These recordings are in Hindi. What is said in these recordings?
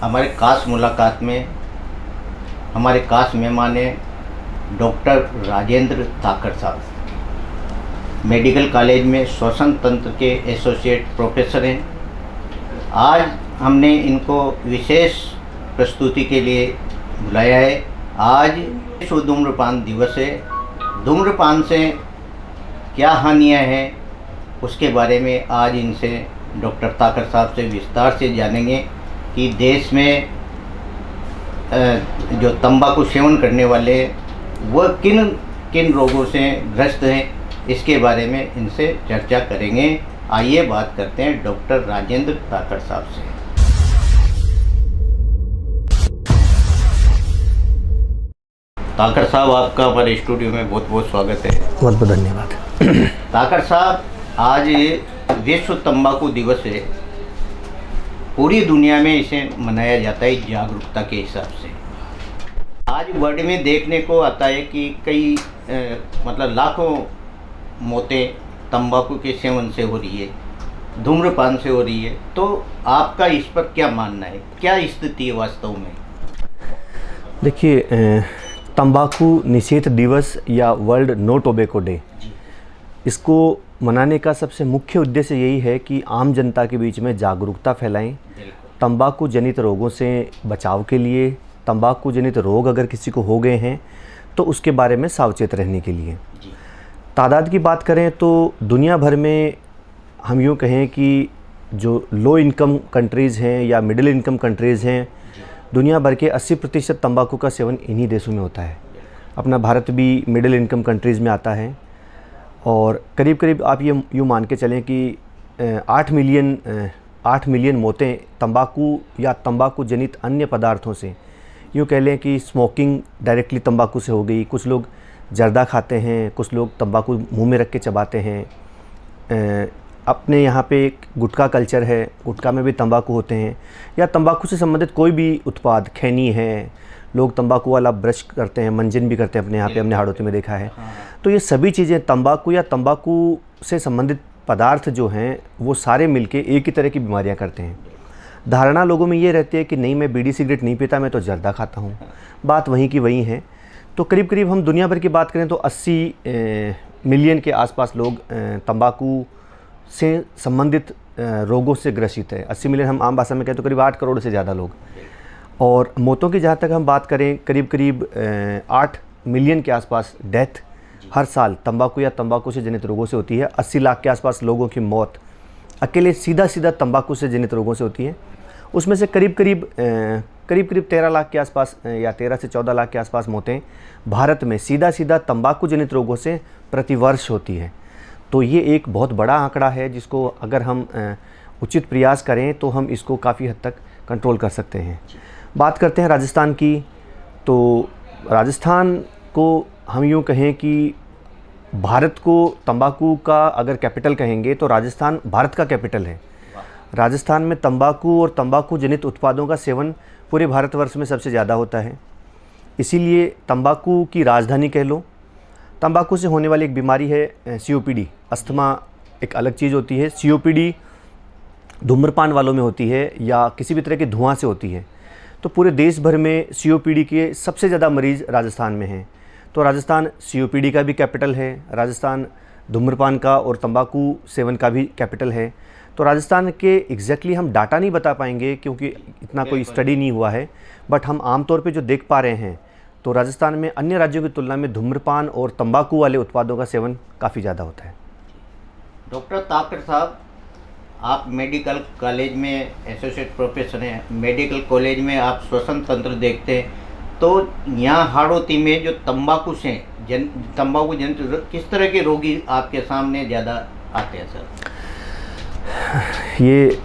हमारे खास मुलाकात में हमारे खास मेहमान हैं डॉक्टर राजेंद्र ताकड़ साहब। मेडिकल कॉलेज में श्वसन तंत्र के एसोसिएट प्रोफेसर हैं। आज हमने इनको विशेष प्रस्तुति के लिए बुलाया है। आज विश्व धूम्रपान दिवस है। धूम्रपान से क्या हानियाँ हैं उसके बारे में आज इनसे डॉक्टर ताकड़ साहब से विस्तार से जानेंगे कि देश में जो तंबाकू सेवन करने वाले वह किन किन रोगों से ग्रस्त हैं, इसके बारे में इनसे चर्चा करेंगे। आइए बात करते हैं डॉक्टर राजेंद्र ताकड़ साहब से। ताकड़ साहब, आपका हमारे स्टूडियो में बहुत बहुत स्वागत है। बहुत बहुत धन्यवाद। ताकड़ साहब, आज विश्व तंबाकू दिवस है। पूरी दुनिया में इसे मनाया जाता है जागरूकता के हिसाब से। आज वर्ल्ड में देखने को आता है कि कई मतलब लाखों मौतें तंबाकू के सेवन से हो रही है, धूम्रपान से हो रही है। तो आपका इस पर क्या मानना है, क्या स्थिति है वास्तव में? देखिए, तंबाकू निषेध दिवस या वर्ल्ड नो टोबैको डे, इसको मनाने का सबसे मुख्य उद्देश्य यही है कि आम जनता के बीच में जागरूकता फैलाएं, तंबाकू जनित रोगों से बचाव के लिए, तंबाकू जनित रोग अगर किसी को हो गए हैं तो उसके बारे में सावचेत रहने के लिए। तादाद की बात करें तो दुनिया भर में हम यूँ कहें कि जो लो इनकम कंट्रीज़ हैं या मिडिल इनकम कंट्रीज़ हैं, दुनिया भर के 80% तंबाकू का सेवन इन्हीं देशों में होता है। अपना भारत भी मिडिल इनकम कंट्रीज़ में आता है और करीब करीब आप ये यूँ मान के चलें कि 8 मिलियन मौतें तंबाकू या तंबाकू जनित अन्य पदार्थों से, यूँ कह लें कि स्मोकिंग डायरेक्टली तंबाकू से हो गई। कुछ लोग जर्दा खाते हैं, कुछ लोग तंबाकू मुंह में रख के चबाते हैं। अपने यहाँ पे एक गुटखा कल्चर है, गुटखा में भी तंबाकू होते हैं, या तंबाकू से संबंधित कोई भी उत्पाद, खैनी है, लोग तंबाकू वाला ब्रश करते हैं, मंजन भी करते हैं अपने यहाँ पे, हमने हाड़ौती में देखा है। तो ये सभी चीज़ें तंबाकू या तंबाकू से संबंधित पदार्थ जो हैं वो सारे मिलके एक ही तरह की बीमारियाँ करते हैं। धारणा लोगों में ये रहती है कि नहीं, मैं बीड़ी सिगरेट नहीं पीता, मैं तो जर्दा खाता हूँ। बात वहीं की वहीं है। तो करीब करीब हम दुनिया भर की बात करें तो 80 मिलियन के आसपास लोग तंबाकू से संबंधित रोगों से ग्रसित है। 80 मिलियन हम आम भाषा में कहें तो करीब 8 करोड़ से ज़्यादा लोग। और मौतों की जहाँ तक हम बात करें, करीब करीब 8 मिलियन के आसपास डेथ हर साल तंबाकू या तंबाकू से जनित रोगों से होती है। 80 लाख के आसपास लोगों की मौत अकेले सीधा तंबाकू से जनित रोगों से होती है। उसमें से करीब करीब 13 लाख के आसपास या 13 से 14 लाख के आसपास मौतें भारत में सीधा तंबाकू जनित रोगों से प्रतिवर्ष होती है। तो ये एक बहुत बड़ा आंकड़ा है जिसको अगर हम उचित प्रयास करें तो हम इसको काफ़ी हद तक कंट्रोल कर सकते हैं। बात करते हैं राजस्थान की, तो राजस्थान को हम यूँ कहें कि भारत को तंबाकू का अगर कैपिटल कहेंगे तो राजस्थान भारत का कैपिटल है। राजस्थान में तंबाकू और तंबाकू जनित उत्पादों का सेवन पूरे भारतवर्ष में सबसे ज़्यादा होता है। इसीलिए तंबाकू की राजधानी कह लो। तंबाकू से होने वाली एक बीमारी है COPD। अस्थमा एक अलग चीज़ होती है। COPD धूम्रपान वालों में होती है या किसी भी तरह के धुआं से होती है। तो पूरे देश भर में COPD के सबसे ज़्यादा मरीज़ राजस्थान में हैं। तो राजस्थान COPD का भी कैपिटल है, राजस्थान धूम्रपान का और तंबाकू सेवन का भी कैपिटल है। तो राजस्थान के एग्जैक्टली हम डाटा नहीं बता पाएंगे क्योंकि इतना कोई स्टडी नहीं हुआ है, बट हम आमतौर पे जो देख पा रहे हैं तो राजस्थान में अन्य राज्यों की तुलना में धूम्रपान और तंबाकू वाले उत्पादों का सेवन काफ़ी ज़्यादा होता है। डॉक्टर ताकड़ साहब, आप मेडिकल कॉलेज में एसोसिएट प्रोफेसर हैं, मेडिकल कॉलेज में आप श्वसन तंत्र देखते हैं। तो यहाँ हाड़ौती में जो तंबाकू जनित किस तरह के रोगी आपके सामने ज़्यादा आते हैं सर? ये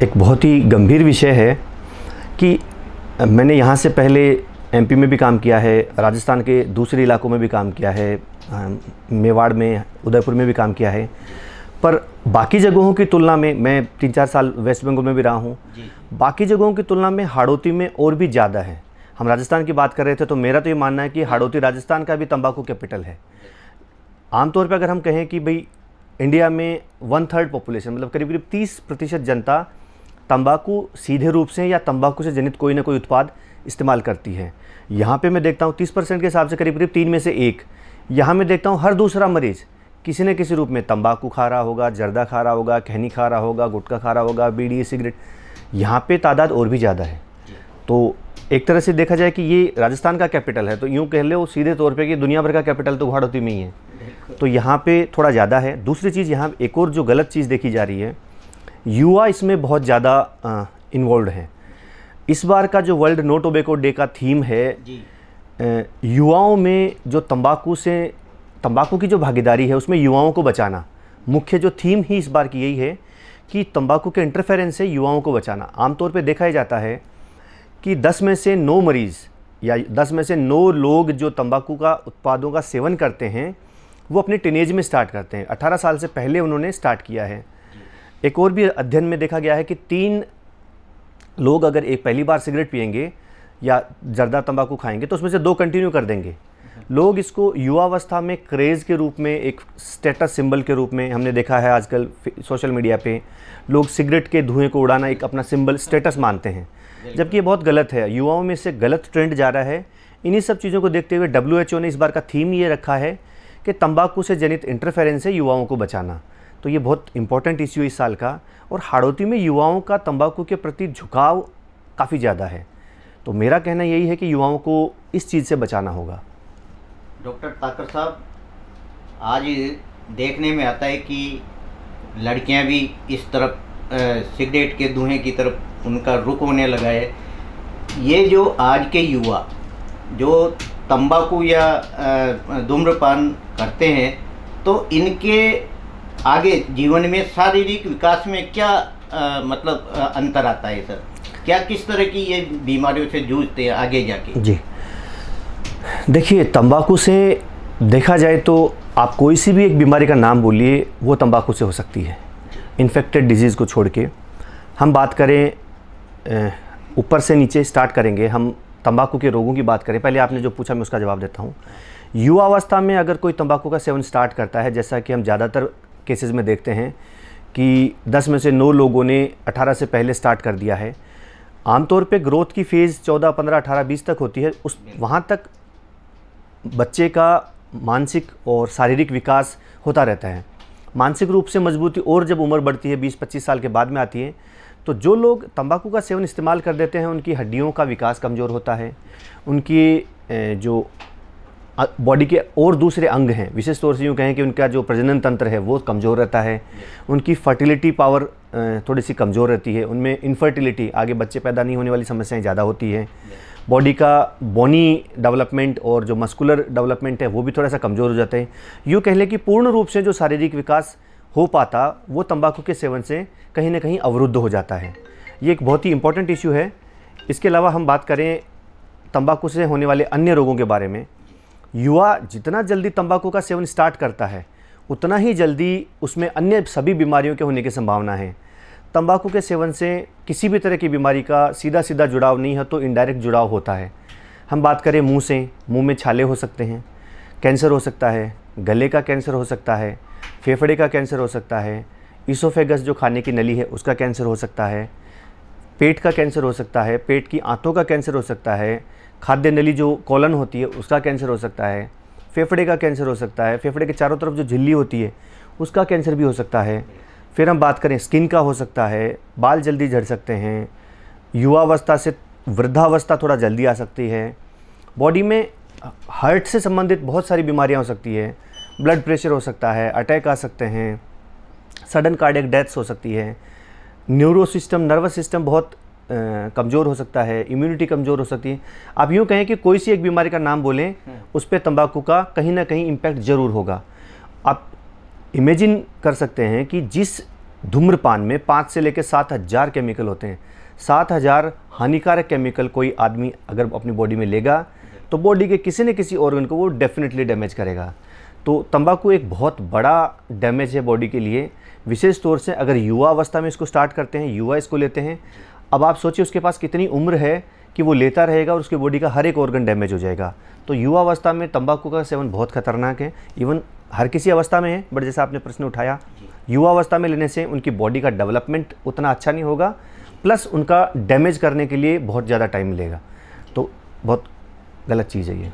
एक बहुत ही गंभीर विषय है कि मैंने यहाँ से पहले MP में भी काम किया है, राजस्थान के दूसरे इलाकों में भी काम किया है, मेवाड़ में, उदयपुर में भी काम किया है। पर बाकी जगहों की तुलना में, मैं 3-4 साल वेस्ट बंगाल में भी रहा हूँ, बाकी जगहों की तुलना में हाड़ौती में और भी ज़्यादा है। हम राजस्थान की बात कर रहे थे तो मेरा तो ये मानना है कि हाड़ौती राजस्थान का भी तंबाकू कैपिटल है। आमतौर पर अगर हम कहें कि भाई इंडिया में 1/3 पॉपुलेशन, मतलब करीब करीब 30% जनता तंबाकू सीधे रूप से या तंबाकू से जनित कोई ना कोई उत्पाद इस्तेमाल करती है। यहाँ पे मैं देखता हूँ 30% के हिसाब से करीब करीब 3 में से 1। यहाँ मैं देखता हूँ हर दूसरा मरीज़ किसी न किसी रूप में तंबाकू खा रहा होगा, जर्दा खा रहा होगा, खैनी खा रहा होगा, गुटखा खा रहा होगा, बीड़ी सिगरेट। यहाँ पे तादाद और भी ज़्यादा है। तो एक तरह से देखा जाए कि ये राजस्थान का कैपिटल है, तो यूँ कह लो सीधे तौर पे कि दुनिया भर का कैपिटल तो हाड़ौती में ही है। तो यहाँ पे थोड़ा ज़्यादा है। दूसरी चीज़, यहाँ एक और जो गलत चीज़ देखी जा रही है, युवा इसमें बहुत ज़्यादा इन्वॉल्व हैं। इस बार का जो वर्ल्ड नो टोबैको डे का थीम है, युवाओं में जो तंबाकू की जो भागीदारी है उसमें युवाओं को बचाना। मुख्य जो थीम ही इस बार की यही है कि तंबाकू के इंटरफेरेंस से युवाओं को बचाना। आमतौर पे देखा ही जाता है कि 10 में से 9 मरीज़ या 10 में से 9 लोग जो तंबाकू का उत्पादों का सेवन करते हैं वो अपने टीनेज में स्टार्ट करते हैं। 18 साल से पहले उन्होंने स्टार्ट किया है। एक और भी अध्ययन में देखा गया है कि 3 लोग अगर एक पहली बार सिगरेट पिएंगे या जर्दा तंबाकू खाएंगे तो उसमें से 2 कंटिन्यू कर देंगे। लोग इसको युवावस्था में क्रेज़ के रूप में, एक स्टेटस सिंबल के रूप में हमने देखा है आजकल सोशल मीडिया पे लोग सिगरेट के धुएं को उड़ाना एक अपना सिंबल, स्टेटस मानते हैं, जबकि ये बहुत गलत है। युवाओं में से गलत ट्रेंड जा रहा है। इन्हीं सब चीज़ों को देखते हुए WHO ने इस बार का थीम ये रखा है कि तंबाकू से जनित इंटरफेरेंस से युवाओं को बचाना। तो ये बहुत इंपॉर्टेंट इश्यू इस साल का। और हाड़ौती में युवाओं का तंबाकू के प्रति झुकाव काफ़ी ज़्यादा है। तो मेरा कहना यही है कि युवाओं को इस चीज़ से बचाना होगा। डॉक्टर ताकर साहब, आज देखने में आता है कि लड़कियां भी इस तरफ सिगरेट के धुएं की तरफ उनका रुख होने लगा है। ये जो आज के युवा जो तंबाकू या धूम्रपान करते हैं, तो इनके आगे जीवन में शारीरिक विकास में क्या मतलब अंतर आता है सर? क्या किस तरह की ये बीमारियों से जूझते हैं आगे जाके? जी देखिए, तंबाकू से देखा जाए तो आप कोई सी भी एक बीमारी का नाम बोलिए, वो तंबाकू से हो सकती है। इन्फेक्टेड डिजीज़ को छोड़ के हम बात करें, ऊपर से नीचे स्टार्ट करेंगे, हम तंबाकू के रोगों की बात करें। पहले आपने जो पूछा मैं उसका जवाब देता हूँ। युवावस्था में अगर कोई तंबाकू का सेवन स्टार्ट करता है, जैसा कि हम ज़्यादातर केसेस में देखते हैं कि 10 में से 9 लोगों ने 18 से पहले स्टार्ट कर दिया है। आमतौर पे ग्रोथ की फेज़ 14, 15, 18, 20 तक होती है। वहाँ तक बच्चे का मानसिक और शारीरिक विकास होता रहता है। मानसिक रूप से मजबूती और जब उम्र बढ़ती है 20-25 साल के बाद में आती है, तो जो लोग तंबाकू का सेवन इस्तेमाल कर देते हैं उनकी हड्डियों का विकास कमज़ोर होता है। उनकी जो बॉडी के और दूसरे अंग हैं, विशेष तौर से यूँ कहें कि उनका जो प्रजनन तंत्र है वो कमज़ोर रहता है। उनकी फर्टिलिटी पावर थोड़ी सी कमज़ोर रहती है। उनमें इनफर्टिलिटी, आगे बच्चे पैदा नहीं होने वाली समस्याएं ज़्यादा होती है। बॉडी का बोनी डेवलपमेंट और जो मस्कुलर डेवलपमेंट है वो भी थोड़ा सा कमज़ोर हो जाते हैं। यूँ कह लें कि पूर्ण रूप से जो शारीरिक विकास हो पाता वो तंबाकू के सेवन से कहीं ना कहीं अवरुद्ध हो जाता है। ये एक बहुत ही इंपॉर्टेंट इशू है। इसके अलावा हम बात करें तंबाकू से होने वाले अन्य रोगों के बारे में, युवा जितना जल्दी तंबाकू का सेवन स्टार्ट करता है उतना ही जल्दी उसमें अन्य सभी बीमारियों के होने की संभावना है। तंबाकू के सेवन से किसी भी तरह की बीमारी का सीधा सीधा जुड़ाव नहीं है तो इनडायरेक्ट जुड़ाव होता है। हम बात करें मुंह से, मुंह में छाले हो सकते हैं, कैंसर हो सकता है, गले का कैंसर हो सकता है, फेफड़े का कैंसर हो सकता है, इसोफेगस जो खाने की नली है उसका कैंसर हो सकता है, पेट का कैंसर हो सकता है, पेट की आंतों का कैंसर हो सकता है, खाद्य नली जो कॉलन होती है उसका कैंसर हो सकता है, फेफड़े का कैंसर हो सकता है, फेफड़े के चारों तरफ जो झिल्ली होती है उसका कैंसर भी हो सकता है। फिर हम बात करें स्किन का हो सकता है, बाल जल्दी झड़ सकते हैं, युवावस्था से वृद्धावस्था थोड़ा जल्दी आ सकती है, बॉडी में हार्ट से संबंधित बहुत सारी बीमारियां हो सकती है, ब्लड प्रेशर हो सकता है, अटैक आ सकते हैं, सडन कार्डियक डेथ्स हो सकती है, न्यूरो सिस्टम, नर्वस सिस्टम बहुत कमज़ोर हो सकता है, इम्यूनिटी कमज़ोर हो सकती है। आप यूँ कहें कि कोई सी एक बीमारी का नाम बोलें उस पर तंबाकू का कहीं ना कहीं इम्पैक्ट ज़रूर होगा। आप इमेजिन कर सकते हैं कि जिस धूम्रपान में 5 से लेकर 7,000 केमिकल होते हैं, 7,000 हानिकारक केमिकल कोई आदमी अगर अपनी बॉडी में लेगा तो बॉडी के किसी न किसी ऑर्गन को वो डेफिनेटली डैमेज करेगा। तो तंबाकू एक बहुत बड़ा डैमेज है बॉडी के लिए, विशेष तौर से अगर युवा अवस्था में इसको स्टार्ट करते हैं, युवा इसको लेते हैं। अब आप सोचिए उसके पास कितनी उम्र है कि वो लेता रहेगा और उसकी बॉडी का हर एक ऑर्गन डैमेज हो जाएगा। तो युवा अवस्था में तंबाकू का सेवन बहुत खतरनाक है। इवन हर किसी अवस्था में है, बट जैसा आपने प्रश्न उठाया, युवा अवस्था में लेने से उनकी बॉडी का डेवलपमेंट उतना अच्छा नहीं होगा प्लस उनका डैमेज करने के लिए बहुत ज़्यादा टाइम मिलेगा। तो बहुत गलत चीज़ है ये।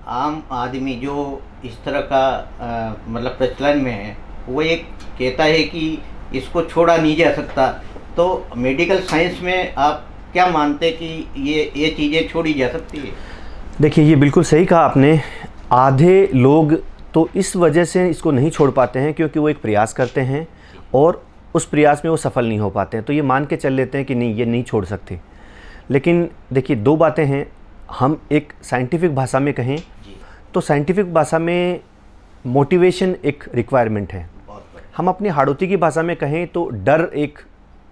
आम आदमी जो इस तरह का मतलब प्रचलन में है, वो एक कहता है कि इसको छोड़ा नहीं जा सकता। तो मेडिकल साइंस में आप क्या मानते हैं कि ये चीज़ें छोड़ी जा सकती है? देखिए, ये बिल्कुल सही कहा आपने। आधे लोग तो इस वजह से इसको नहीं छोड़ पाते हैं क्योंकि वो एक प्रयास करते हैं और उस प्रयास में वो सफल नहीं हो पाते हैं, तो ये मान के चल लेते हैं कि नहीं, ये नहीं छोड़ सकते। लेकिन देखिए, दो बातें हैं। हम एक साइंटिफिक भाषा में कहें तो साइंटिफिक भाषा में मोटिवेशन एक रिक्वायरमेंट है। हम अपनी हाड़ौती की भाषा में कहें तो डर एक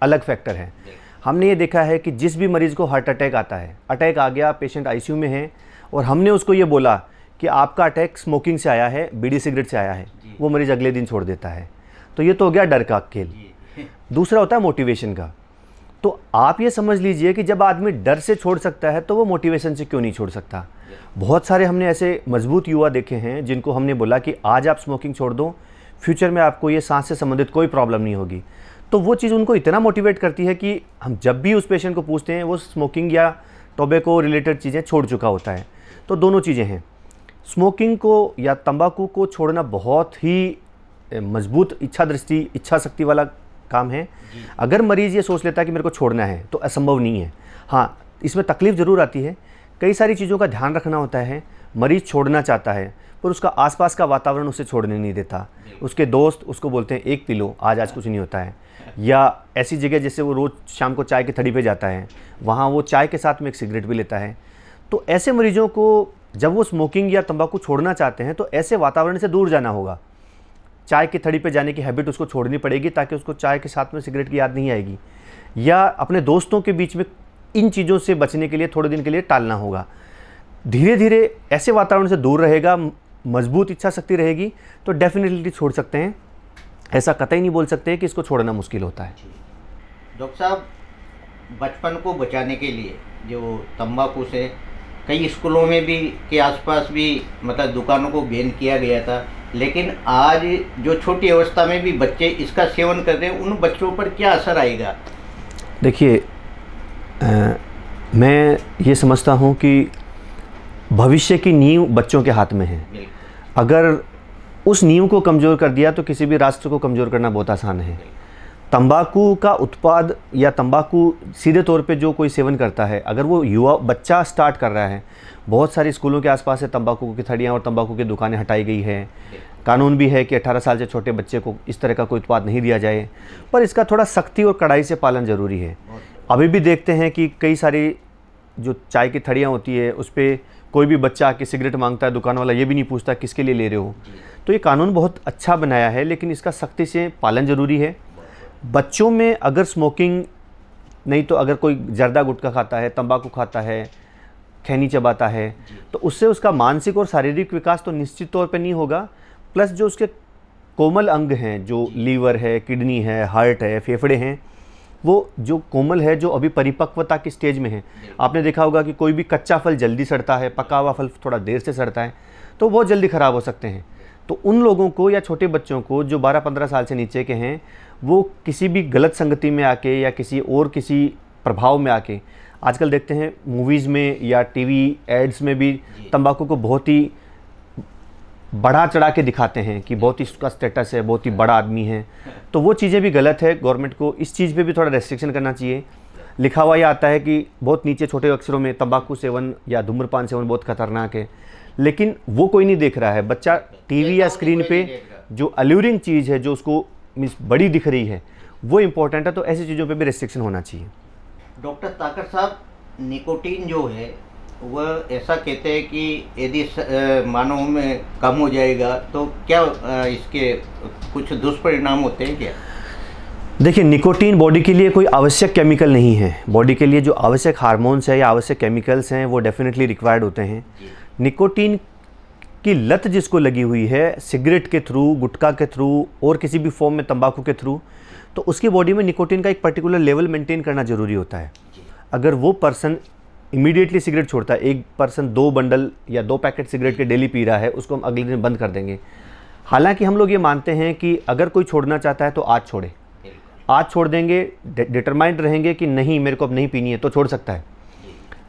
अलग फैक्टर है। हमने ये देखा है कि जिस भी मरीज़ को हार्ट अटैक आता है, अटैक आ गया, पेशेंट आईसीयू में है और हमने उसको ये बोला कि आपका अटैक स्मोकिंग से आया है, बीड़ी सिगरेट से आया है, वो मरीज़ अगले दिन छोड़ देता है। तो ये तो हो गया डर का खेल। दूसरा होता है मोटिवेशन का। तो आप ये समझ लीजिए कि जब आदमी डर से छोड़ सकता है तो वो मोटिवेशन से क्यों नहीं छोड़ सकता। बहुत सारे हमने ऐसे मजबूत युवा देखे हैं जिनको हमने बोला कि आज आप स्मोकिंग छोड़ दो, फ्यूचर में आपको ये सांस से संबंधित कोई प्रॉब्लम नहीं होगी। तो वो चीज़ उनको इतना मोटिवेट करती है कि हम जब भी उस पेशेंट को पूछते हैं वो स्मोकिंग या टोबैको रिलेटेड चीज़ें छोड़ चुका होता है। तो दोनों चीज़ें हैं। स्मोकिंग को या तंबाकू को छोड़ना बहुत ही मजबूत इच्छा शक्ति वाला काम है। अगर मरीज़ ये सोच लेता है कि मेरे को छोड़ना है तो असंभव नहीं है। हाँ, इसमें तकलीफ़ ज़रूर आती है, कई सारी चीज़ों का ध्यान रखना होता है। मरीज़ छोड़ना चाहता है पर उसका आसपास का वातावरण उसे छोड़ने नहीं देता। उसके दोस्त उसको बोलते हैं एक पी लो, आज कुछ नहीं होता है। या ऐसी जगह जैसे वो रोज़ शाम को चाय की थड़ी पे जाता है, वहाँ वो चाय के साथ में एक सिगरेट भी लेता है। तो ऐसे मरीजों को जब वो स्मोकिंग या तंबाकू छोड़ना चाहते हैं तो ऐसे वातावरण से दूर जाना होगा। चाय की थड़ी पे जाने की हैबिट उसको छोड़नी पड़ेगी ताकि उसको चाय के साथ में सिगरेट की याद नहीं आएगी। या अपने दोस्तों के बीच में इन चीज़ों से बचने के लिए थोड़े दिन के लिए टालना होगा। धीरे धीरे ऐसे वातावरण से दूर रहेगा, मजबूत इच्छा शक्ति रहेगी तो डेफिनेटली छोड़ सकते हैं। ऐसा कतई नहीं बोल सकते कि इसको छोड़ना मुश्किल होता है। डॉक्टर साहब, बचपन को बचाने के लिए जो तंबाकू से कई स्कूलों में भी के आसपास भी मतलब दुकानों को बैन किया गया था, लेकिन आज जो छोटी अवस्था में भी बच्चे इसका सेवन कर रहे हैं, उन बच्चों पर क्या असर आएगा? देखिए, मैं ये समझता हूँ कि भविष्य की नींव बच्चों के हाथ में है। अगर उस नींव को कमज़ोर कर दिया तो किसी भी राष्ट्र को कमज़ोर करना बहुत आसान है। तंबाकू का उत्पाद या तंबाकू सीधे तौर पे जो कोई सेवन करता है, अगर वो युवा बच्चा स्टार्ट कर रहा है, बहुत सारी स्कूलों के आसपास से तंबाकू की थड़ियाँ और तंबाकू की दुकानें हटाई गई है। कानून भी है कि 18 साल से छोटे बच्चे को इस तरह का कोई उत्पाद नहीं दिया जाए, पर इसका थोड़ा सख्ती और कड़ाई से पालन ज़रूरी है। अभी भी देखते हैं कि कई सारी जो चाय की थड़ियाँ होती है उस पर कोई भी बच्चा आके सिगरेट मांगता है, दुकान वाला ये भी नहीं पूछता किसके लिए ले रहे हो। तो ये कानून बहुत अच्छा बनाया है, लेकिन इसका सख्ती से पालन ज़रूरी है। बच्चों में अगर स्मोकिंग नहीं तो अगर कोई जर्दा गुटखा खाता है, तंबाकू खाता है, खैनी चबाता है, तो उससे उसका मानसिक और शारीरिक विकास तो निश्चित तौर पे नहीं होगा। प्लस जो उसके कोमल अंग हैं, जो लीवर है, किडनी है, हार्ट है, फेफड़े हैं, वो जो कोमल है, जो अभी परिपक्वता की स्टेज में है। आपने देखा होगा कि कोई भी कच्चा फल जल्दी सड़ता है, पका हुआ फल थोड़ा देर से सड़ता है, तो बहुत जल्दी ख़राब हो सकते हैं। तो उन लोगों को या छोटे बच्चों को जो 12-15 साल से नीचे के हैं, वो किसी भी गलत संगति में आके या किसी प्रभाव में आके, आजकल देखते हैं मूवीज़ में या टीवी एड्स में भी तंबाकू को बहुत ही बढ़ा चढ़ा के दिखाते हैं कि बहुत ही उसका स्टेटस है, बहुत ही बड़ा आदमी है। तो वो चीज़ें भी गलत है। गवर्नमेंट को इस चीज़ पे भी थोड़ा रेस्ट्रिक्शन करना चाहिए। लिखा हुआ ये आता है कि बहुत नीचे छोटे अक्षरों में तंबाकू सेवन या धूम्रपान सेवन बहुत खतरनाक है, लेकिन वो कोई नहीं देख रहा है। बच्चा टीवी या स्क्रीन पे जो अल्यूरिंग चीज़ है, जो उसको मीन्स बड़ी दिख रही है, वो इम्पोर्टेंट है। तो ऐसी चीज़ों पे भी रेस्ट्रिक्शन होना चाहिए। डॉक्टर ताकर साहब, निकोटीन जो है वह ऐसा कहते हैं कि यदि मानव में कम हो जाएगा तो क्या इसके कुछ दुष्परिणाम होते हैं क्या? देखिए, निकोटीन बॉडी के लिए कोई आवश्यक केमिकल नहीं है। बॉडी के लिए जो आवश्यक हार्मोन्स है या आवश्यक केमिकल्स हैं वो डेफिनेटली रिक्वायर्ड होते हैं। निकोटीन की लत जिसको लगी हुई है सिगरेट के थ्रू, गुटखा के थ्रू और किसी भी फॉर्म में तंबाकू के थ्रू, तो उसकी बॉडी में निकोटीन का एक पर्टिकुलर लेवल मेंटेन करना ज़रूरी होता है। अगर वो पर्सन इमीडिएटली सिगरेट छोड़ता है, एक पर्सन 2 बंडल या 2 पैकेट सिगरेट के डेली पी रहा है, उसको हम अगले दिन बंद कर देंगे। हालांकि हम लोग ये मानते हैं कि अगर कोई छोड़ना चाहता है तो आज छोड़े, आज छोड़ देंगे, डिटरमाइंड रहेंगे कि नहीं मेरे को अब नहीं पीनी है, तो छोड़ सकता है।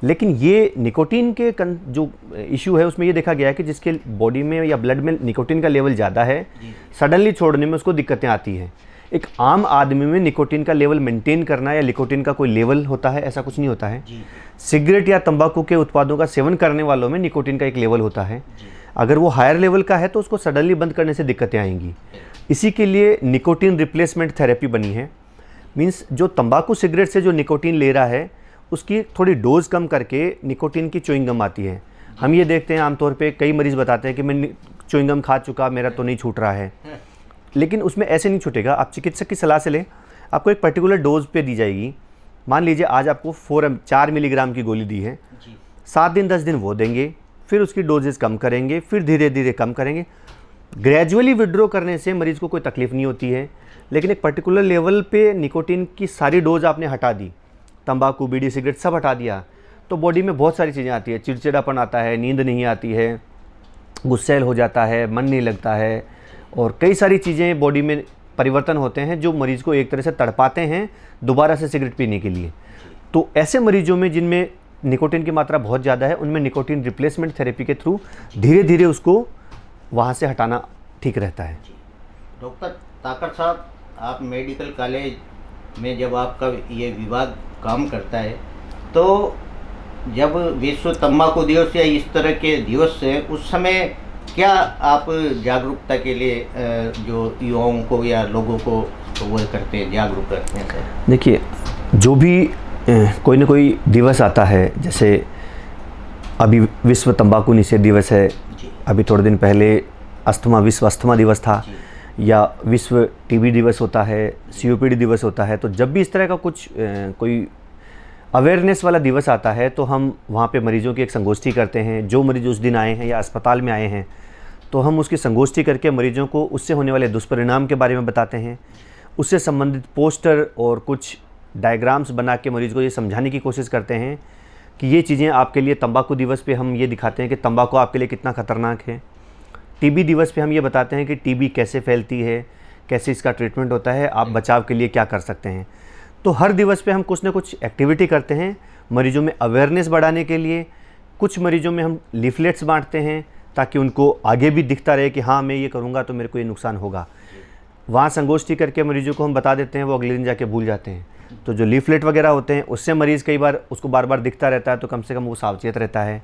लेकिन ये निकोटीन के जो इशू है उसमें ये देखा गया है कि जिसके बॉडी में या ब्लड में निकोटीन का लेवल ज़्यादा है, सडनली छोड़ने में उसको दिक्कतें आती हैं। एक आम आदमी में निकोटीन का लेवल मेंटेन करना या निकोटीन का कोई लेवल होता है, ऐसा कुछ नहीं होता है। सिगरेट या तंबाकू के उत्पादों का सेवन करने वालों में निकोटीन का एक लेवल होता है। अगर वो हायर लेवल का है तो उसको सडनली बंद करने से दिक्कतें आएंगी। इसी के लिए निकोटीन रिप्लेसमेंट थेरेपी बनी है। मीन्स जो तंबाकू सिगरेट से जो निकोटीन ले रहा है उसकी थोड़ी डोज कम करके निकोटीन की च्युइंग गम आती है। हम ये देखते हैं आमतौर पे कई मरीज़ बताते हैं कि मैं च्युइंग गम खा चुका, मेरा तो नहीं छूट रहा है। लेकिन उसमें ऐसे नहीं छूटेगा। आप चिकित्सक की सलाह से लें, आपको एक पर्टिकुलर डोज पे दी जाएगी। मान लीजिए आज आपको 4 मिलीग्राम की गोली दी है, 7 दिन 10 दिन वो देंगे, फिर उसकी डोजेस कम करेंगे, फिर धीरे धीरे कम करेंगे। ग्रेजुअली विड्रॉ करने से मरीज़ को कोई तकलीफ़ नहीं होती है। लेकिन एक पर्टिकुलर लेवल पे निकोटीन की सारी डोज आपने हटा दी, तंबाकू बीड़ी सिगरेट सब हटा दिया, तो बॉडी में बहुत सारी चीज़ें आती है। चिड़चिड़ापन आता है, नींद नहीं आती है, गुस्सैल हो जाता है, मन नहीं लगता है, और कई सारी चीज़ें बॉडी में परिवर्तन होते हैं जो मरीज़ को एक तरह से तड़पाते हैं दोबारा से सिगरेट पीने के लिए। तो ऐसे मरीजों में जिनमें निकोटीन की मात्रा बहुत ज़्यादा है, उनमें निकोटीन रिप्लेसमेंट थेरेपी के थ्रू धीरे धीरे उसको वहाँ से हटाना ठीक रहता है। डॉक्टर ताकर साहब, आप मेडिकल कॉलेज में जब आपका ये विभाग काम करता है, तो जब विश्व तंबाकू दिवस या इस तरह के दिवस है, उस समय क्या आप जागरूकता के लिए जो युवाओं को या लोगों को वो करते हैं, जागरूक करते हैं सर? देखिए, जो भी कोई ना कोई दिवस आता है, जैसे अभी विश्व तंबाकू निषेध दिवस है, अभी थोड़े दिन पहले विश्व अस्थमा दिवस था, या विश्व टीबी दिवस होता है, COPD दिवस होता है। तो जब भी इस तरह का कुछ कोई अवेयरनेस वाला दिवस आता है तो हम वहाँ पे मरीजों की एक संगोष्ठी करते हैं। जो मरीज उस दिन आए हैं या अस्पताल में आए हैं तो हम उसकी संगोष्ठी करके मरीजों को उससे होने वाले दुष्परिणाम के बारे में बताते हैं। उससे संबंधित पोस्टर और कुछ डायग्राम्स बना के मरीज को ये समझाने की कोशिश करते हैं कि ये चीज़ें आपके लिए, तंबाकू दिवस पे हम ये दिखाते हैं कि तंबाकू आपके लिए कितना ख़तरनाक है। टीबी दिवस पे हम ये बताते हैं कि टीबी कैसे फैलती है, कैसे इसका ट्रीटमेंट होता है, आप बचाव के लिए क्या कर सकते हैं। तो हर दिवस पे हम कुछ ना कुछ एक्टिविटी करते हैं मरीजों में अवेयरनेस बढ़ाने के लिए। कुछ मरीजों में हम लीफलेट्स बांटते हैं ताकि उनको आगे भी दिखता रहे कि हाँ मैं ये करूँगा तो मेरे को ये नुकसान होगा। वहाँ संगोष्ठी करके मरीजों को हम बता देते हैं, वो अगले दिन जाके भूल जाते हैं। तो जो लीफलेट वगैरह होते हैं उससे मरीज़ कई बार उसको बार बार दिखता रहता है, तो कम से कम वो सावचेत रहता है।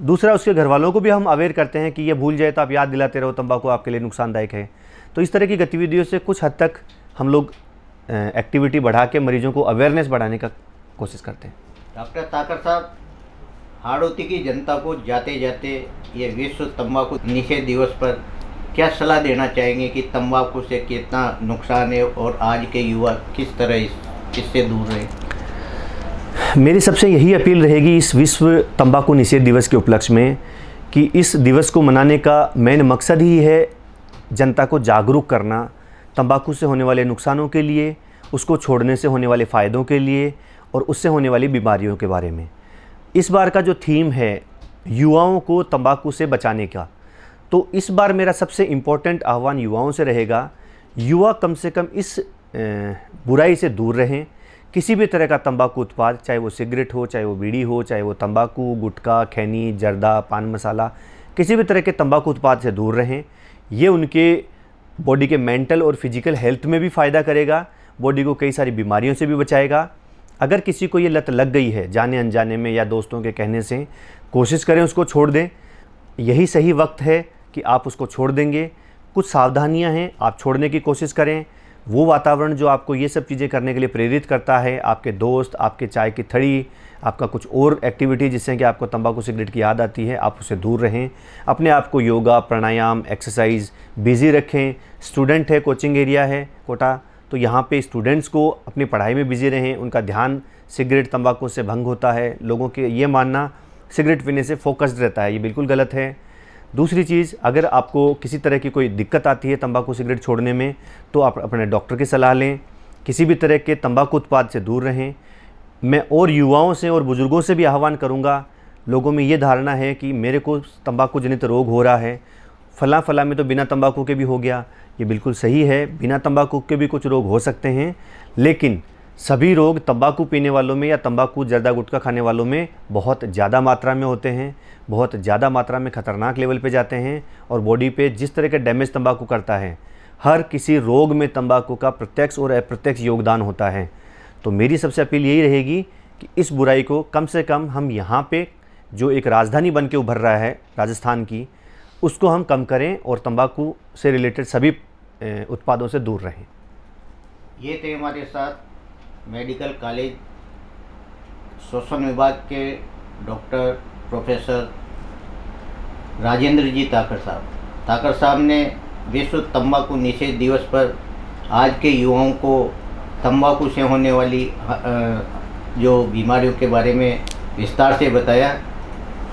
दूसरा, उसके घर वालों को भी हम अवेयर करते हैं कि ये भूल जाए तो आप याद दिलाते रहो तंबाकू आपके लिए नुकसानदायक है। तो इस तरह की गतिविधियों से कुछ हद तक हम लोग एक्टिविटी बढ़ा के मरीजों को अवेयरनेस बढ़ाने का कोशिश करते हैं। डॉक्टर ताकर साहब, हाड़ौती की जनता को जाते जाते ये विश्व तंबाकू निषेध दिवस पर क्या सलाह देना चाहेंगे कि तंबाकू से कितना नुकसान है और आज के युवा किस तरह इससे दूर रहे? मेरी सबसे यही अपील रहेगी इस विश्व तंबाकू निषेध दिवस के उपलक्ष्य में कि इस दिवस को मनाने का मेन मकसद ही है जनता को जागरूक करना, तंबाकू से होने वाले नुकसानों के लिए, उसको छोड़ने से होने वाले फ़ायदों के लिए और उससे होने वाली बीमारियों के बारे में। इस बार का जो थीम है युवाओं को तंबाकू से बचाने का, तो इस बार मेरा सबसे इम्पोर्टेंट आह्वान युवाओं से रहेगा, युवा कम से कम इस बुराई से दूर रहें। किसी भी तरह का तंबाकू उत्पाद, चाहे वो सिगरेट हो, चाहे वो बीड़ी हो, चाहे वो तंबाकू, गुटखा, खैनी, जर्दा, पान मसाला, किसी भी तरह के तंबाकू उत्पाद से दूर रहें। ये उनके बॉडी के मेंटल और फिजिकल हेल्थ में भी फ़ायदा करेगा, बॉडी को कई सारी बीमारियों से भी बचाएगा। अगर किसी को ये लत लग गई है जाने अनजाने में या दोस्तों के कहने से, कोशिश करें उसको छोड़ दें। यही सही वक्त है कि आप उसको छोड़ देंगे। कुछ सावधानियां हैं, आप छोड़ने की कोशिश करें। वो वातावरण जो आपको ये सब चीज़ें करने के लिए प्रेरित करता है, आपके दोस्त, आपके चाय की थड़ी, आपका कुछ और एक्टिविटी जिससे कि आपको तंबाकू सिगरेट की याद आती है, आप उससे दूर रहें। अपने आप को योगा, प्राणायाम, एक्सरसाइज बिज़ी रखें। स्टूडेंट है, कोचिंग एरिया है कोटा, तो यहाँ पे स्टूडेंट्स को अपनी पढ़ाई में बिज़ी रहें। उनका ध्यान सिगरेट तंबाकू से भंग होता है। लोगों के ये मानना सिगरेट पीने से फोकस्ड रहता है, ये बिल्कुल गलत है। दूसरी चीज़, अगर आपको किसी तरह की कोई दिक्कत आती है तंबाकू सिगरेट छोड़ने में, तो आप अपने डॉक्टर की सलाह लें। किसी भी तरह के तंबाकू उत्पाद से दूर रहें। मैं और युवाओं से और बुज़ुर्गों से भी आह्वान करूंगा, लोगों में ये धारणा है कि मेरे को तंबाकू जनित रोग हो रहा है, फला फला में तो बिना तंबाकू के भी हो गया। ये बिल्कुल सही है, बिना तंबाकू के भी कुछ रोग हो सकते हैं, लेकिन सभी रोग तंबाकू पीने वालों में या तंबाकू जर्दा गुटखा खाने वालों में बहुत ज़्यादा मात्रा में होते हैं, बहुत ज़्यादा मात्रा में ख़तरनाक लेवल पे जाते हैं और बॉडी पे जिस तरह का डैमेज तंबाकू करता है, हर किसी रोग में तंबाकू का प्रत्यक्ष और अप्रत्यक्ष योगदान होता है। तो मेरी सबसे अपील यही रहेगी कि इस बुराई को कम से कम हम यहाँ पे जो एक राजधानी बन के उभर रहा है राजस्थान की, उसको हम कम करें और तंबाकू से रिलेटेड सभी उत्पादों से दूर रहें। ये थे हमारे साथ मेडिकल कॉलेज श्वसन विभाग के डॉक्टर प्रोफेसर राजेंद्र जी ताकड़ साहब। ताकड़ साहब ने विश्व तंबाकू निषेध दिवस पर आज के युवाओं को तंबाकू से होने वाली जो बीमारियों के बारे में विस्तार से बताया।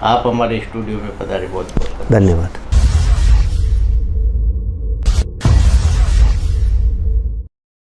आप हमारे स्टूडियो में पधारे, बहुत बहुत धन्यवाद।